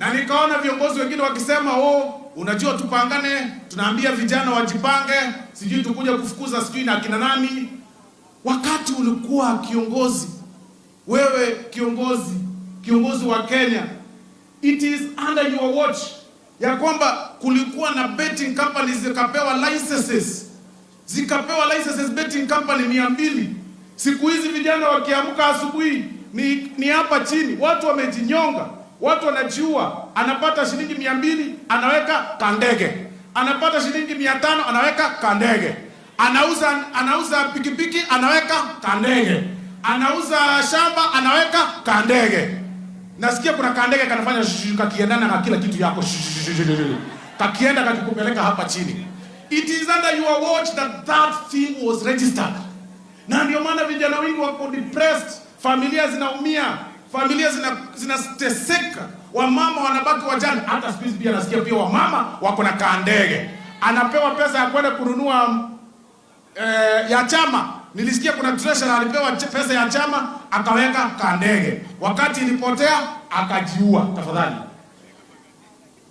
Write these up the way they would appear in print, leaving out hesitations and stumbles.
Na nikaona viongozi wengine wakisema unajua tupangane, tunaambia vijana wajipange, sijui tukuja kufukuza sijui na akina nani. Wakati ulikuwa kiongozi, wewe kiongozi wa Kenya, it is under your watch ya kwamba kulikuwa na betting companies zikapewa licenses betting company 200. Siku hizi vijana wakiamka asubuhi ni hapa chini, watu wamejinyonga, watu wanajiua. Anapata shilingi 200 anaweka kandege, anapata shilingi 500 anaweka kandege, anauza pikipiki anaweka kandege, anauza shamba anaweka kandege. Nasikia kuna kandege kanafanya kakiendana na kila kitu yako, kakienda kakikupeleka hapa chini. It is under your watch that thing was registered. Na ndio maana vijana wengi wako depressed, familia zinaumia, familia zinateseka, wamama wanabaki wajane. Hata siku hizi pia nasikia pia wamama wako na kandege, anapewa pesa ya kwenda kununua ya chama. Nilisikia kuna treasurer alipewa pesa ya chama akaweka kandege, wakati ilipotea akajiua. Tafadhali,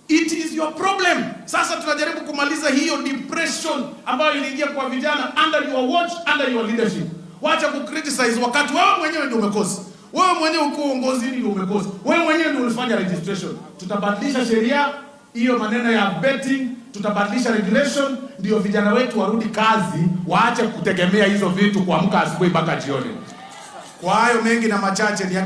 it is your problem. Sasa tunajaribu kumaliza hiyo depression ambayo iliingia kwa vijana under your watch, under your leadership. Wacha ku criticize wakati wewe mwenyewe ndio umekosa. Wewe mwenyewe uko uongozi ndio umekosa. Wewe mwenyewe ndio ulifanya registration. Tutabadilisha sheria hiyo, maneno ya betting, tutabadilisha regulation ndio vijana wetu warudi kazi, waache kutegemea hizo vitu kuamka asubuhi mpaka jioni. Kwa hayo mengi na machache ni